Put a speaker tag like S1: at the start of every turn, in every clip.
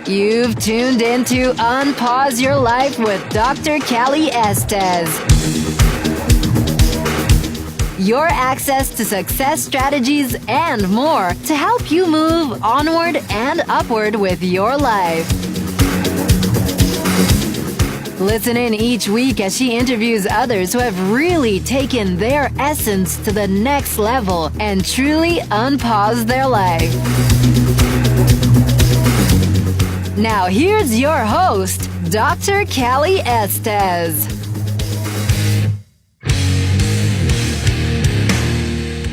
S1: You've tuned into Unpause Your Life with Dr. Callie Estes. Your access to success strategies and more to help you move onward and upward with your life. Listen in each week as she interviews others who have really taken their essence to the next level and truly unpaused their life. Now here's your host, Dr. Callie Estes.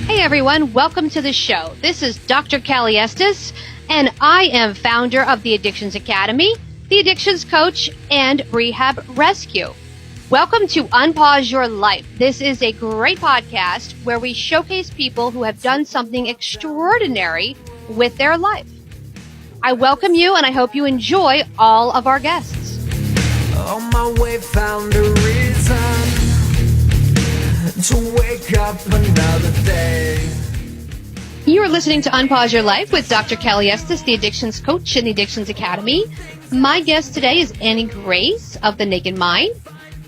S2: Hey everyone, welcome to the show. This is Dr. Callie Estes, and I am founder of the Addictions Academy, the Addictions Coach, and Rehab Rescue. Welcome to Unpause Your Life. This is a great podcast where we showcase people who have done something extraordinary with their life. I welcome you, and I hope you enjoy all of our guests.
S3: On my way, found a reason to wake up another day.
S2: You are listening to Unpause Your Life with Dr. Callie Estes, the Addictions Coach in the Addictions Academy. My guest today is Annie Grace of The Naked Mind,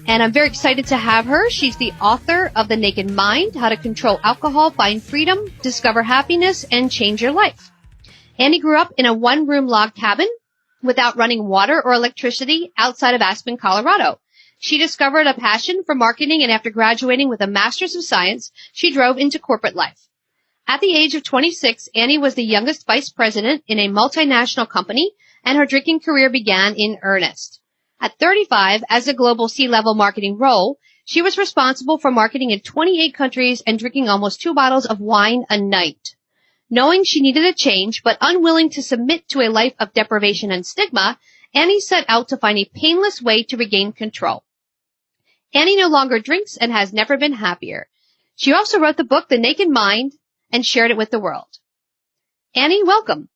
S2: and I'm very excited to have her. She's the author of The Naked Mind, How to Control Alcohol, Find Freedom, Discover Happiness, and Change Your Life. Annie grew up in a one-room log cabin without running water or electricity outside of Aspen, Colorado. She discovered a passion for marketing, and after graduating with a Master's of Science, she drove into corporate life. At the age of 26, Annie was the youngest vice president in a multinational company, and her drinking career began in earnest. At 35, as a global C-level marketing role, she was responsible for marketing in 28 countries and drinking almost 2 bottles of wine a night. Knowing she needed a change, but unwilling to submit to a life of deprivation and stigma, Annie set out to find a painless way to regain control. Annie no longer drinks and has never been happier. She also wrote the book, The Naked Mind, and shared it with the world. Annie, welcome.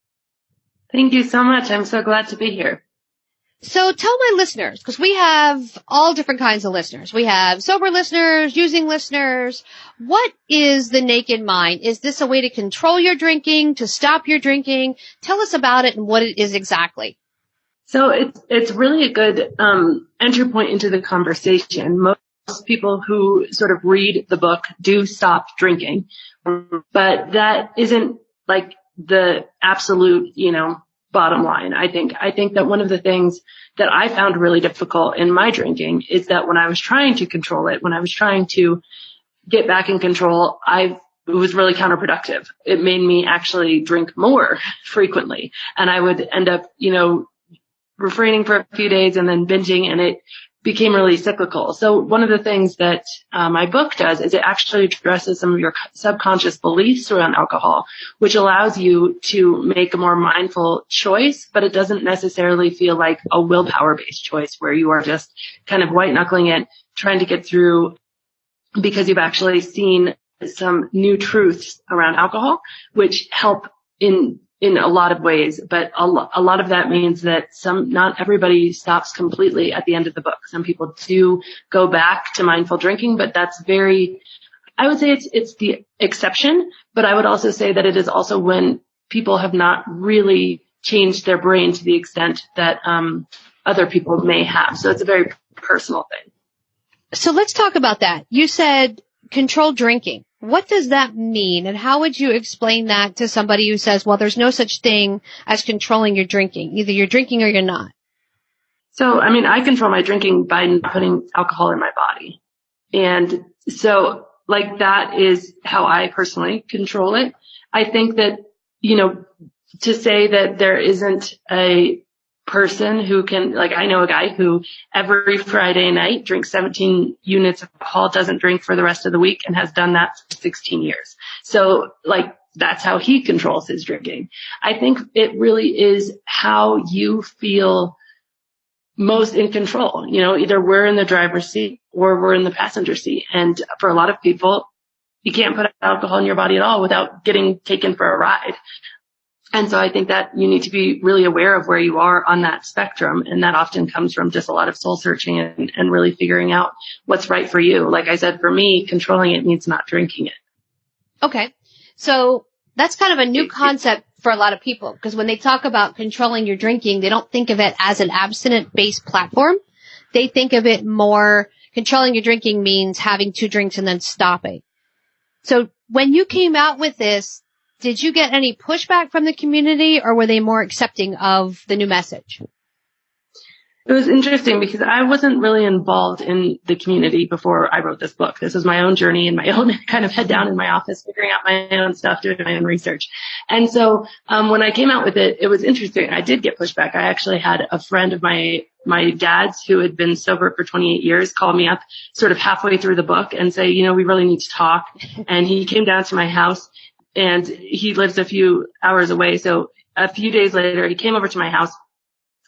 S4: Thank you so much. I'm so glad to be here.
S2: So tell my listeners, because we have all different kinds of listeners. We have sober listeners, using listeners. What is The Naked Mind? Is this a way to control your drinking, to stop your drinking? Tell us about it and what it is exactly.
S4: So it's really a good entry point into the conversation. Most people who sort of read the book do stop drinking, but that isn't like the absolute, bottom line. I think that one of the things that I found really difficult in my drinking is that when I was trying to control it, when I was trying to get back in control, it was really counterproductive. It made me actually drink more frequently, and I would end up, refraining for a few days and then binging, and it became really cyclical. So one of the things that my book does is it actually addresses some of your subconscious beliefs around alcohol, which allows you to make a more mindful choice, but it doesn't necessarily feel like a willpower-based choice where you are just kind of white-knuckling it, trying to get through because you've actually seen some new truths around alcohol, which help in a lot of ways, but a lot of that means that not everybody stops completely at the end of the book. Some people do go back to mindful drinking, but that's I would say it's the exception, but I would also say that it is also when people have not really changed their brain to the extent that other people may have. So it's a very personal thing.
S2: So let's talk about that. You said controlled drinking. What does that mean, and how would you explain that to somebody who says, well, there's no such thing as controlling your drinking. Either you're drinking or you're not.
S4: So, I control my drinking by not putting alcohol in my body. And so, that is how I personally control it. I think that, to say that there isn't a person who can, I know a guy who every Friday night drinks 17 units of alcohol, doesn't drink for the rest of the week, and has done that for 16 years. So that's how he controls his drinking. I think it really is how you feel most in control. Either we're in the driver's seat or we're in the passenger seat. And for a lot of people, you can't put alcohol in your body at all without getting taken for a ride. And so I think that you need to be really aware of where you are on that spectrum. And that often comes from just a lot of soul searching and really figuring out what's right for you. Like I said, for me, controlling it means not drinking it.
S2: Okay. So that's kind of a new concept for a lot of people, because when they talk about controlling your drinking, they don't think of it as an abstinent-based platform. They think of it more, controlling your drinking means having 2 drinks and then stopping. So when you came out with this, did you get any pushback from the community, or were they more accepting of the new message?
S4: It was interesting because I wasn't really involved in the community before I wrote this book. This was my own journey and my own kind of head down in my office, figuring out my own stuff, doing my own research. And so when I came out with it, it was interesting. I did get pushback. I actually had a friend of my dad's who had been sober for 28 years call me up sort of halfway through the book and say, we really need to talk. And he came down to my house, and he lives a few hours away. So a few days later, he came over to my house.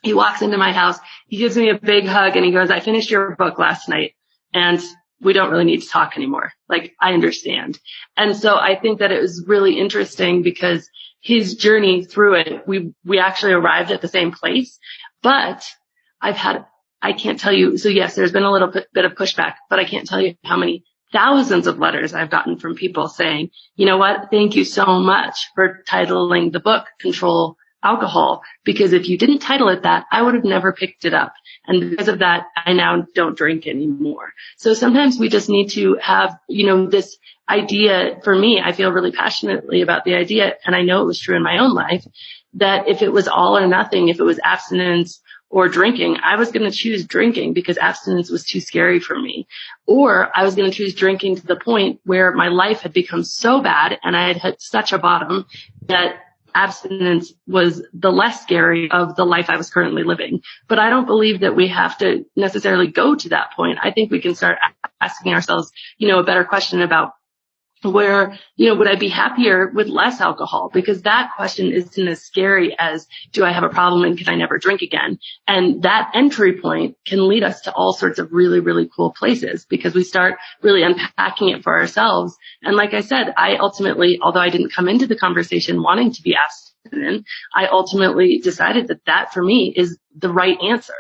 S4: He walks into my house, he gives me a big hug, and he goes, I finished your book last night, and we don't really need to talk anymore. Like, I understand. And so I think that it was really interesting because his journey through it, we actually arrived at the same place. But I can't tell you, so yes, there's been a little bit of pushback, but I can't tell you how many thousands of letters I've gotten from people saying, you know what, thank you so much for titling the book Control Alcohol, because if you didn't title it that, I would have never picked it up. And because of that, I now don't drink anymore. So sometimes we just need to have, this idea. For me, I feel really passionately about the idea, and I know it was true in my own life, that if it was all or nothing, if it was abstinence or drinking, I was going to choose drinking because abstinence was too scary for me. Or I was going to choose drinking to the point where my life had become so bad and I had hit such a bottom that abstinence was the less scary of the life I was currently living. But I don't believe that we have to necessarily go to that point. I think we can start asking ourselves, a better question about where, would I be happier with less alcohol? Because that question isn't as scary as, do I have a problem and can I never drink again? And that entry point can lead us to all sorts of really, really cool places because we start really unpacking it for ourselves. And like I said, I ultimately, although I didn't come into the conversation wanting to be abstinent, I ultimately decided that for me is the right answer.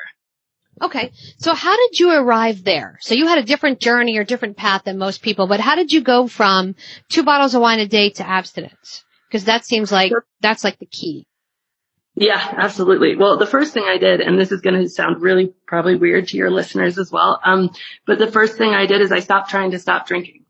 S2: Okay. So how did you arrive there? So you had a different journey or different path than most people, but how did you go from 2 bottles of wine a day to abstinence? Because that seems like that's like the key.
S4: Yeah, absolutely. Well, the first thing I did, and this is going to sound really probably weird to your listeners as well, but the first thing I did is I stopped trying to stop drinking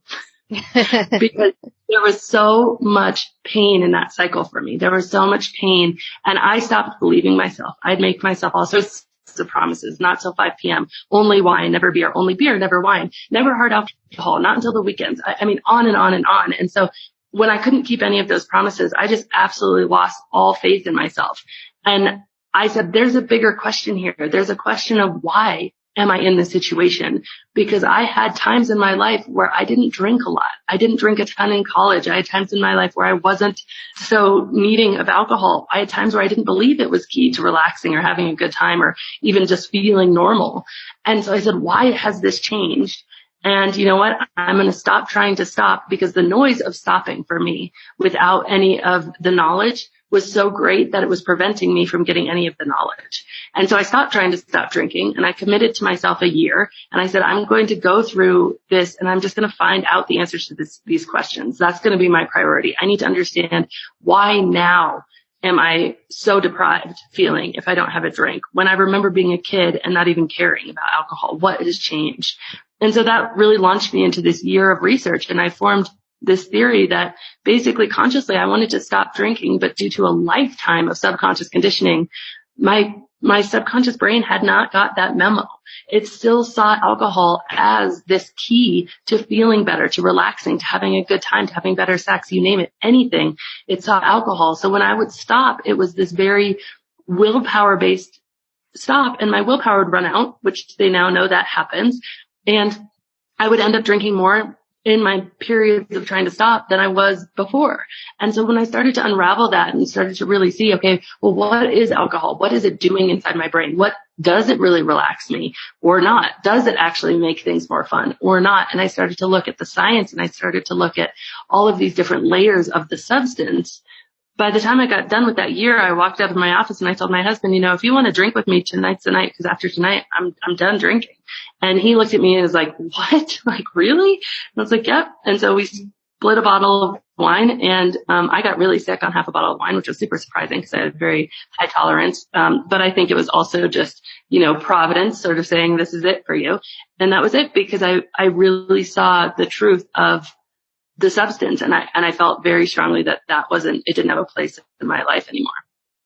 S4: because there was so much pain in that cycle for me. There was so much pain, and I stopped believing myself. I'd make myself all sorts of promises, not till 5 p.m., only wine, never beer, never wine, never hard alcohol, not until the weekends. I mean, on and on and on. And so when I couldn't keep any of those promises, I just absolutely lost all faith in myself. And I said, there's a bigger question here. There's a question of why am I in this situation? Because I had times in my life where I didn't drink a lot. I didn't drink a ton in college. I had times in my life where I wasn't so needing of alcohol. I had times where I didn't believe it was key to relaxing or having a good time or even just feeling normal. And so I said, why has this changed? And you know what? I'm going to stop trying to stop because the noise of stopping for me without any of the knowledge was so great that it was preventing me from getting any of the knowledge. And so I stopped trying to stop drinking and I committed to myself a year and I said, I'm going to go through this and I'm just going to find out the answers to these questions. That's going to be my priority. I need to understand why now am I so deprived feeling if I don't have a drink when I remember being a kid and not even caring about alcohol. What has changed? And so that really launched me into this year of research. And I formed this theory that basically consciously I wanted to stop drinking, but due to a lifetime of subconscious conditioning, my subconscious brain had not got that memo. It still saw alcohol as this key to feeling better, to relaxing, to having a good time, to having better sex, you name it, anything. It saw alcohol. So when I would stop, it was this very willpower-based stop, and my willpower would run out, which they now know that happens. And I would end up drinking more in my periods of trying to stop than I was before. And so when I started to unravel that and started to really see, okay, well, what is alcohol? What is it doing inside my brain? What does it really relax me or not? Does it actually make things more fun or not? And I started to look at the science and I started to look at all of these different layers of the substance. By the time I got done with that year, I walked out of my office and I told my husband, if you want to drink with me, tonight's the night, because after tonight, I'm done drinking. And he looked at me and was like, what? Like, really? And I was like, yep. And so we split a bottle of wine, and I got really sick on half a bottle of wine, which was super surprising because I had very high tolerance. But I think it was also just, Providence sort of saying, this is it for you. And that was it, because I really saw the truth of the substance. And I felt very strongly that it didn't have a place in my life anymore.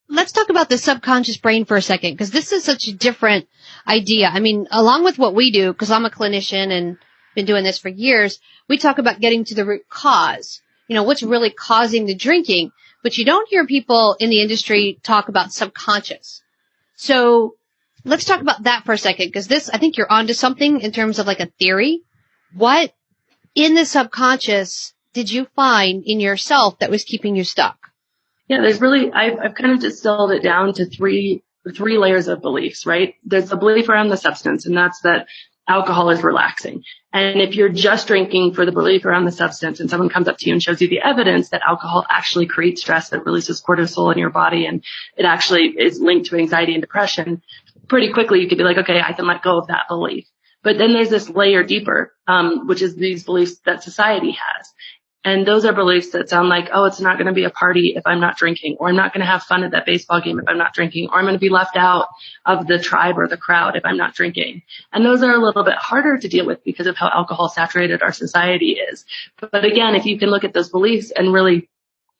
S2: Let's talk about the subconscious brain for a second, because this is such a different idea. I mean, along with what we do, because I'm a clinician and been doing this for years, we talk about getting to the root cause, what's really causing the drinking, but you don't hear people in the industry talk about subconscious. So let's talk about that for a second, because I think you're onto something in terms of like a theory. What in the subconscious did you find in yourself that was keeping you stuck?
S4: Yeah, there's really, I've kind of distilled it down to three layers of beliefs, right? There's the belief around the substance, and that's that alcohol is relaxing. And if you're just drinking for the belief around the substance, and someone comes up to you and shows you the evidence that alcohol actually creates stress that releases cortisol in your body, and it actually is linked to anxiety and depression, pretty quickly you could be like, okay, I can let go of that belief. But then there's this layer deeper, which is these beliefs that society has. And those are beliefs that sound like, oh, it's not going to be a party if I'm not drinking, or I'm not going to have fun at that baseball game if I'm not drinking, or I'm going to be left out of the tribe or the crowd if I'm not drinking. And those are a little bit harder to deal with because of how alcohol saturated our society is. But again, if you can look at those beliefs and really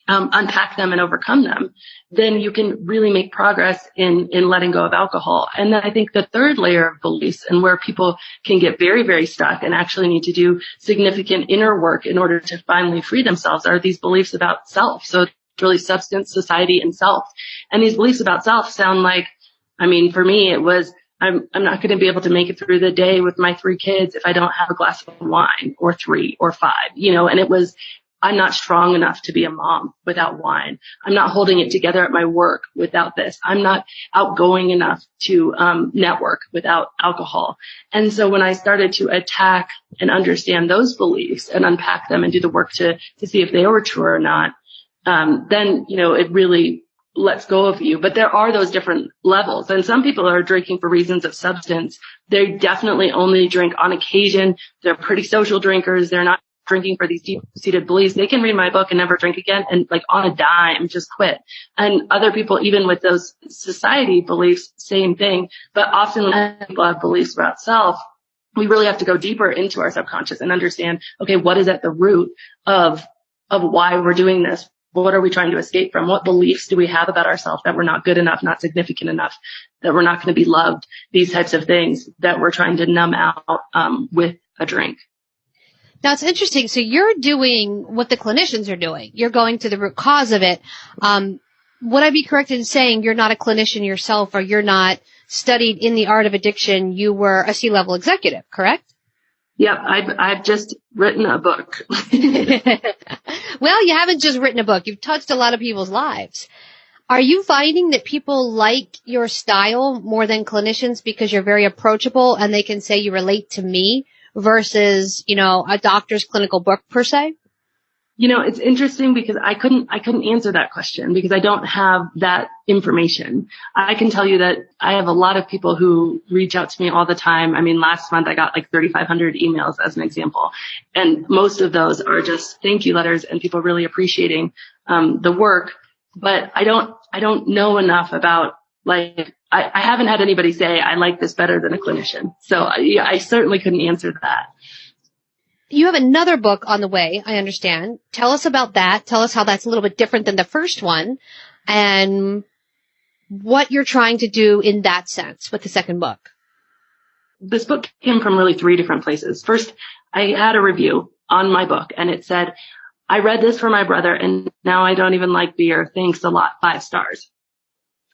S4: unpack them and overcome them, then you can really make progress in letting go of alcohol. And then I think the third layer of beliefs, and where people can get very, very stuck and actually need to do significant inner work in order to finally free themselves, are these beliefs about self. So it's really substance, society, and self. And these beliefs about self sound like, for me, it was, I'm not going to be able to make it through the day with my 3 kids if I don't have a glass of wine, or 3 or 5, and it was, I'm not strong enough to be a mom without wine. I'm not holding it together at my work without this. I'm not outgoing enough to network without alcohol. And so when I started to attack and understand those beliefs and unpack them and do the work to see if they were true or not, then, it really lets go of you. But there are those different levels. And some people are drinking for reasons of substance. They definitely only drink on occasion. They're pretty social drinkers. They're not drinking for these deep-seated beliefs. They can read my book and never drink again, and like on a dime, just quit. And other people, even with those society beliefs, same thing. But often when people have beliefs about self, we really have to go deeper into our subconscious and understand, okay, what is at the root of why we're doing this? What are we trying to escape from? What beliefs do we have about ourselves that we're not good enough, not significant enough, that we're not going to be loved? These types of things that we're trying to numb out with a drink.
S2: Now, it's interesting. So you're doing what the clinicians are doing. You're going to the root cause of it. Would I be correct in saying you're not a clinician yourself, or you're not studied in the art of addiction? You were a C-level executive, correct?
S4: Yep. I've just written a book.
S2: Well, you haven't just written a book. You've touched a lot of people's lives. Are you finding that people like your style more than clinicians because you're very approachable and they can say you relate to me versus, a doctor's clinical book per se?
S4: It's interesting because I couldn't answer that question because I don't have that information. I can tell you that I have a lot of people who reach out to me all the time. Last month I got like 3,500 emails as an example. And most of those are just thank you letters and people really appreciating, the work. But I don't know enough about I haven't had anybody say I like this better than a clinician. So I certainly couldn't answer that.
S2: You have another book on the way, I understand. Tell us about that. Tell us how that's a little bit different than the first one and what you're trying to do in that sense with the second book.
S4: This book came from really 3 different places. First, I had a review on my book and it said, I read this for my brother and now I don't even like beer. Thanks a lot. 5 stars.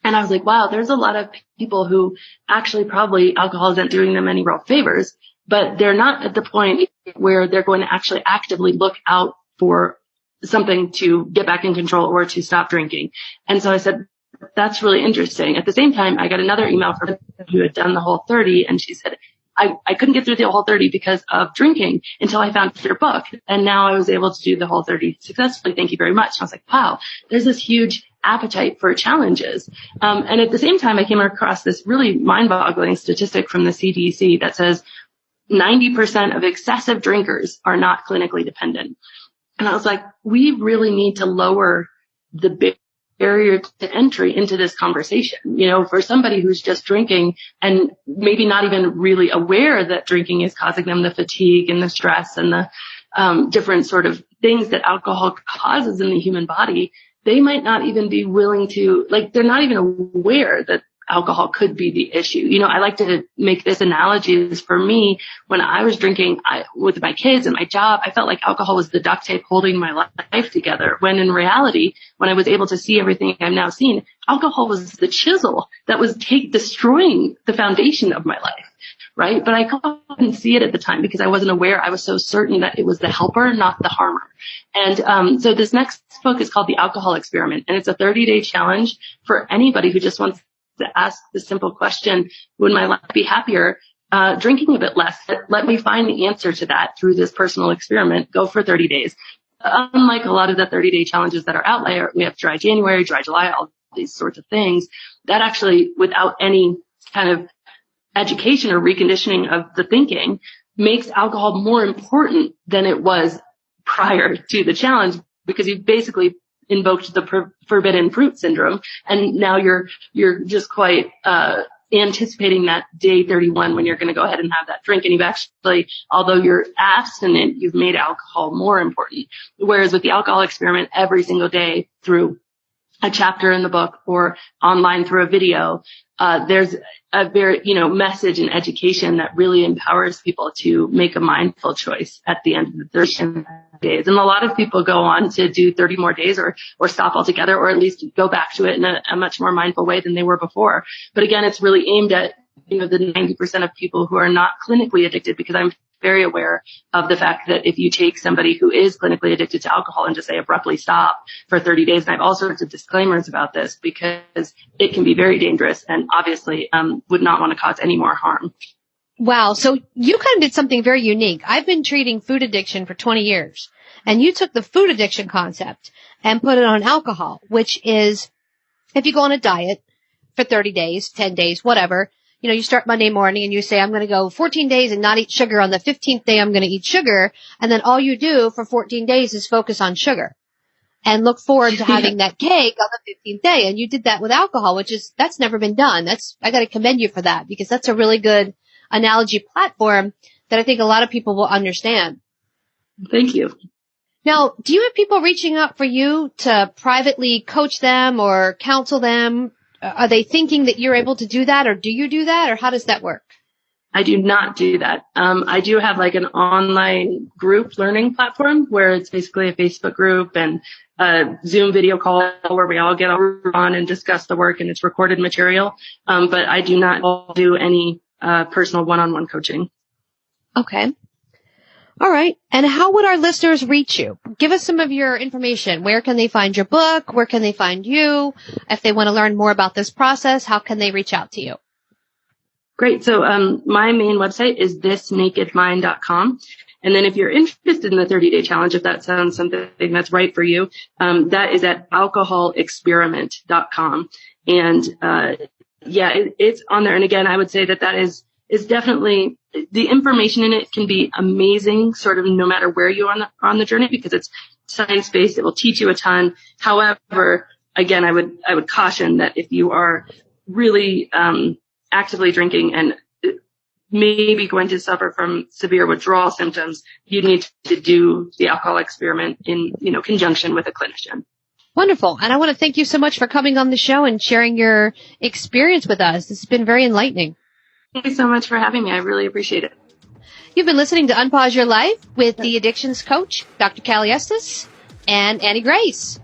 S4: And I was like, wow, there's a lot of people who actually probably alcohol isn't doing them any real favors, but they're not at the point where they're going to actually actively look out for something to get back in control or to stop drinking. And so I said, that's really interesting. At the same time, I got another email from who had done the whole 30, and she said, I couldn't get through the whole 30 because of drinking until I found your book. And now I was able to do the whole 30 successfully. Thank you very much. And I was like, wow, there's this huge appetite for challenges. And at the same time, I came across this really mind-boggling statistic from the CDC that says 90% of excessive drinkers are not clinically dependent. And I was like, we really need to lower the barrier to entry into this conversation. For somebody who's just drinking and maybe not even really aware that drinking is causing them the fatigue and the stress and the different sort of things that alcohol causes in the human body, they might not even be willing to, they're not even aware that alcohol could be the issue. I like to make this analogy is for me, when I was drinking with my kids and my job, I felt like alcohol was the duct tape holding my life together. When in reality, when I was able to see everything I've now seen, alcohol was the chisel that was destroying the foundation of my life. Right. But I couldn't see it at the time because I wasn't aware. I was so certain that it was the helper, not the harmer. And so this next book is called The Alcohol Experiment, and it's a 30-day challenge for anybody who just wants to ask the simple question, would my life be happier drinking a bit less? Let me find the answer to that through this personal experiment. Go for 30 days. Unlike a lot of the 30-day challenges that are out there, we have Dry January, Dry July, all these sorts of things that actually, without any kind of education or reconditioning of the thinking, makes alcohol more important than it was prior to the challenge, because you've basically invoked the forbidden fruit syndrome, and now you're just quite anticipating that day 31 when you're going to go ahead and have that drink, and you've actually, although you're abstinent, you've made alcohol more important. Whereas with the alcohol experiment, every single day through a chapter in the book or online through a video, there's a very, message and education that really empowers people to make a mindful choice at the end of the 30 days. And a lot of people go on to do 30 more days or stop altogether, or at least go back to it in a much more mindful way than they were before. But again, it's really aimed at, the 90% of people who are not clinically addicted, because I'm very aware of the fact that if you take somebody who is clinically addicted to alcohol and just say abruptly stop for 30 days, and I have all sorts of disclaimers about this because it can be very dangerous and obviously would not want to cause any more harm.
S2: Wow. So you kind of did something very unique. I've been treating food addiction for 20 years, and you took the food addiction concept and put it on alcohol, which is if you go on a diet for 30 days, 10 days, whatever, you start Monday morning and you say, I'm going to go 14 days and not eat sugar. On the 15th day, I'm going to eat sugar. And then all you do for 14 days is focus on sugar and look forward to having that cake on the 15th day. And you did that with alcohol, that's never been done. I got to commend you for that, because that's a really good analogy platform that I think a lot of people will understand.
S4: Thank you.
S2: Now, do you have people reaching out for you to privately coach them or counsel them? Are they thinking that you're able to do that, or do you do that, or how does that work?
S4: I do not do that. I do have an online group learning platform where it's basically a Facebook group and a Zoom video call where we all get on and discuss the work, and it's recorded material. But I do not do any personal one-on-one coaching.
S2: Okay. All right. And how would our listeners reach you? Give us some of your information. Where can they find your book? Where can they find you? If they want to learn more about this process, how can they reach out to you?
S4: Great. So my main website is thisnakedmind.com. And then if you're interested in the 30-day challenge, if that sounds something that's right for you, that is at alcoholexperiment.com. And it's on there. And again, I would say that is definitely, the information in it can be amazing, sort of no matter where you are on the journey, because it's science-based. It will teach you a ton. However, again, I would caution that if you are really actively drinking and maybe going to suffer from severe withdrawal symptoms, you need to do the alcohol experiment in conjunction with a clinician.
S2: Wonderful. And I want to thank you so much for coming on the show and sharing your experience with us. It's been very enlightening.
S4: Thank you so much for having me. I really appreciate it.
S2: You've been listening to Unpause Your Life with the addictions coach, Dr. Callie Estes, and Annie Grace.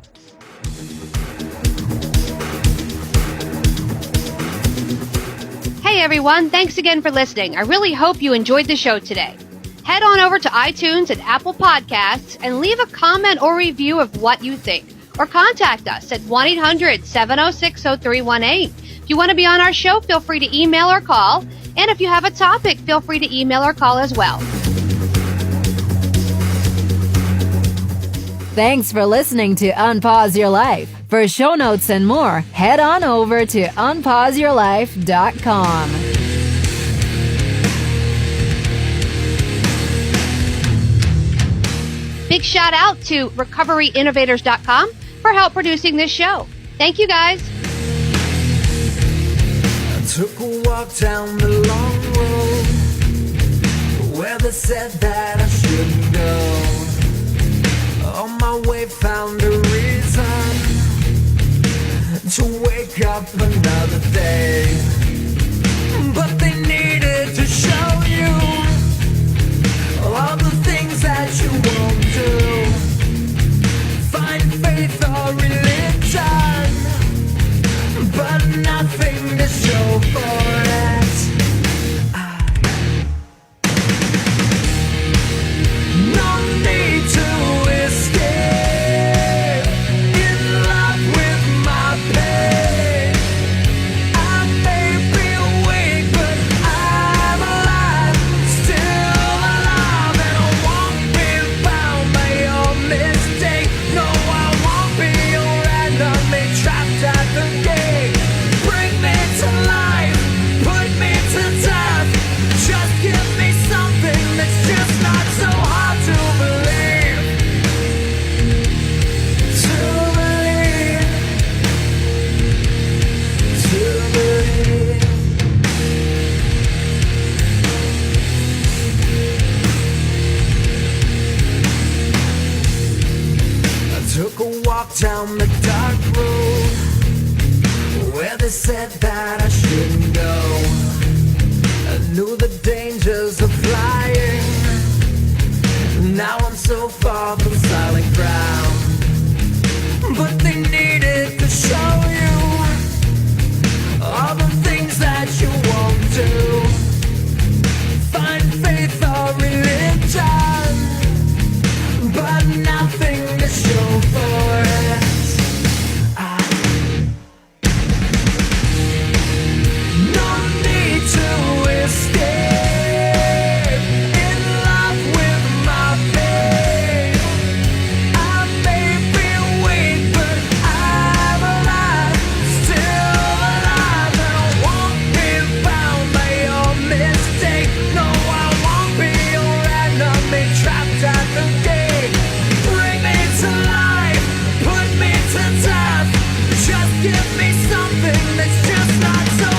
S2: Hey everyone, thanks again for listening. I really hope you enjoyed the show today. Head on over to iTunes and Apple Podcasts and leave a comment or review of what you think. Or contact us at 1-800-706-0318. If you want to be on our show, feel free to email or call. And if you have a topic, feel free to email or call as well.
S1: Thanks for listening to Unpause Your Life. For show notes and more, head on over to unpauseyourlife.com.
S2: Big shout out to recoveryinnovators.com for help producing this show. Thank you, guys.
S3: I took a walk down the long road where they said that I shouldn't go. On my way found a reason to wake up another day. But they needed to show you all the things that you won't do. Find faith or religion, but nothing to show for it. No need to escape in love with my pain. I may be weak, but I'm alive, still alive, and I won't be bound by your mistake. No, I won't be your enemy, trapped at the gate. Bring me to life, put me to death. Just give me something that's just not so hard to believe. To believe. To believe. I took a walk down the dark road where they said that I shouldn't go. I knew the dangers of flying. Now I'm so far from solid ground. But they needed to show you all the things that you won't do. Find faith or religion, but nothing to show for it. No need to escape in love with my pain. I may be weak, but I'm alive, still alive, and I won't be bound by your mistake. No, I won't be your enemy, trapped at the gate. Bring me to life, put me to death. Just give me something that's just not so